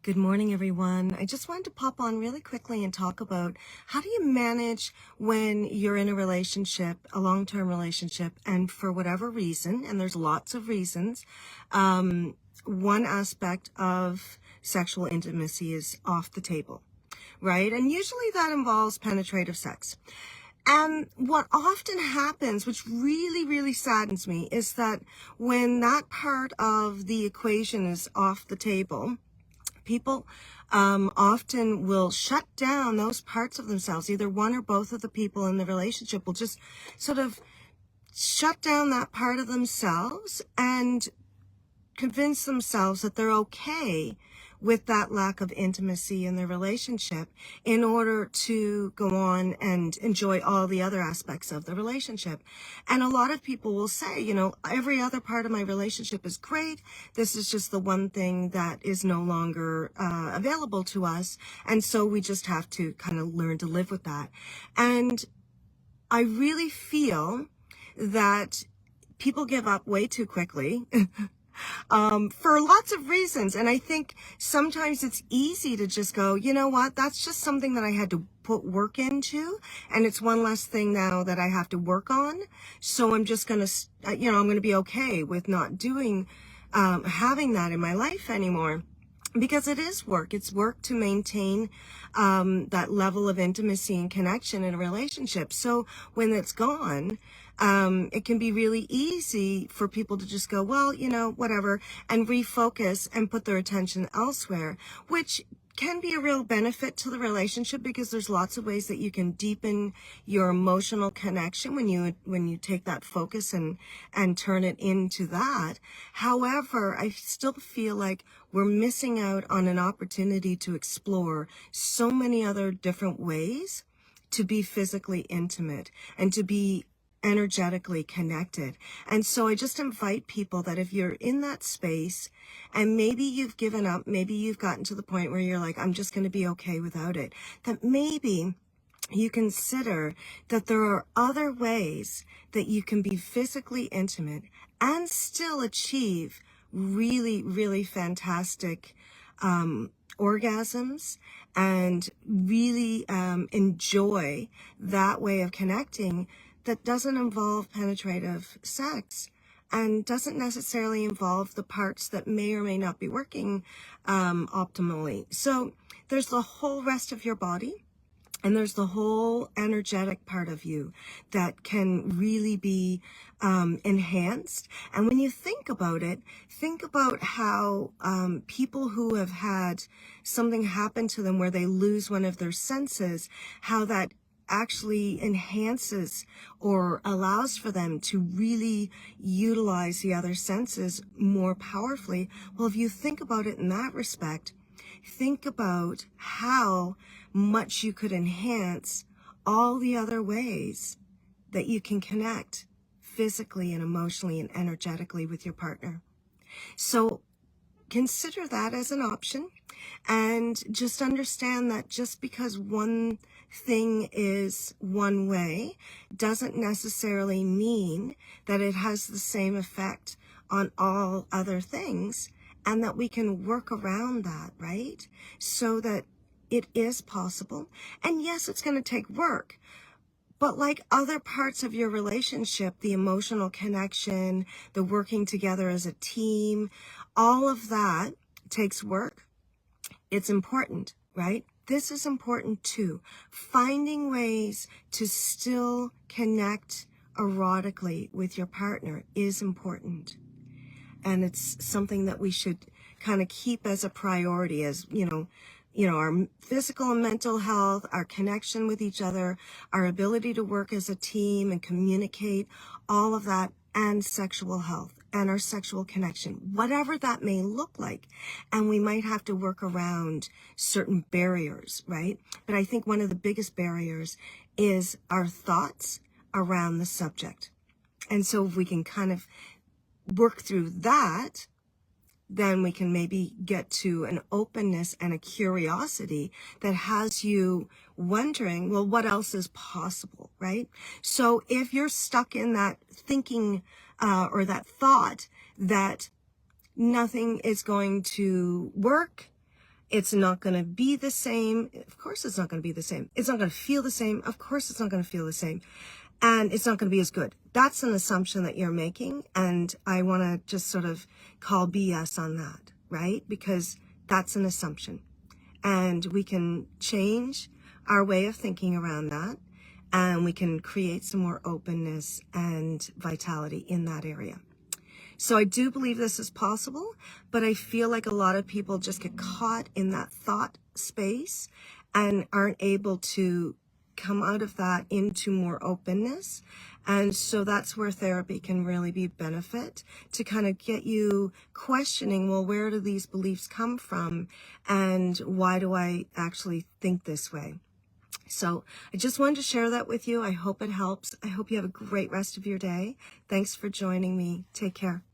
Good morning, everyone. I just wanted to pop on really quickly and talk about how do you manage when you're in a relationship, a long-term relationship, and for whatever reason, and there's lots of reasons, one aspect of sexual intimacy is off the table, right? And usually that involves penetrative sex. And what often happens, which really, really saddens me, is that when that part of the equation is off the table, people often will shut down those parts of themselves. Either one or both of the people in the relationship will just sort of shut down that part of themselves and convince themselves that they're okay with that lack of intimacy in their relationship in order to go on and enjoy all the other aspects of the relationship. And a lot of people will say, you know, every other part of my relationship is great. This is just the one thing that is no longer available to us. And so we just have to kind of learn to live with that. And I really feel that people give up way too quickly. For lots of reasons. And I think sometimes it's easy to just go, you know what, that's just something that I had to put work into. And it's one less thing now that I have to work on. So I'm just going to, I'm going to be okay with not doing, having that in my life anymore. Because it is work. It's work to maintain that level of intimacy and connection in a relationship. So when it's gone, it can be really easy for people to just go, well, you know, whatever, and refocus and put their attention elsewhere, which can be a real benefit to the relationship because there's lots of ways that you can deepen your emotional connection when you take that focus and turn it into that. However, I still feel like we're missing out on an opportunity to explore so many other different ways to be physically intimate and to be energetically connected. And so I just invite people that if you're in that space and maybe you've given up, maybe you've gotten to the point where you're like, I'm just going to be okay without it, that maybe you consider that there are other ways that you can be physically intimate and still achieve really, really fantastic orgasms and really enjoy that way of connecting that doesn't involve penetrative sex and doesn't necessarily involve the parts that may or may not be working optimally. So there's the whole rest of your body and there's the whole energetic part of you that can really be enhanced. And when you think about it, think about how people who have had something happen to them where they lose one of their senses, how that actually enhances or allows for them to really utilize the other senses more powerfully. Well, if you think about it in that respect, think about how much you could enhance all the other ways that you can connect physically and emotionally and energetically with your partner. So consider that as an option and just understand that just because one thing is one way doesn't necessarily mean that it has the same effect on all other things, and that we can work around that, right? So that it is possible. And yes, it's going to take work. But like other parts of your relationship, the emotional connection, the working together as a team, all of that takes work. It's important, right? This is important too. Finding ways to still connect erotically with your partner is important. And it's something that we should kind of keep as a priority as, our physical and mental health, our connection with each other, our ability to work as a team and communicate, all of that, and sexual health and our sexual connection, whatever that may look like. And we might have to work around certain barriers, right? But I think one of the biggest barriers is our thoughts around the subject. And so if we can kind of work through that, then we can maybe get to an openness and a curiosity that has you wondering, well, what else is possible, right? So if you're stuck in that thinking or that thought that nothing is going to work, It's not going to be the same. Of course it's not going to be the same. It's not going to feel the same. Of course it's not going to feel the same. And it's not going to be as good. That's an assumption that you're making. And I want to just sort of call BS on that, right? Because that's an assumption. And we can change our way of thinking around that. And we can create some more openness and vitality in that area. So I do believe this is possible, but I feel like a lot of people just get caught in that thought space and aren't able to come out of that into more openness. And so that's where therapy can really be benefit, to kind of get you questioning, well, where do these beliefs come from? And why do I actually think this way? So I just wanted to share that with you. I hope it helps. I hope you have a great rest of your day. Thanks for joining me. Take care.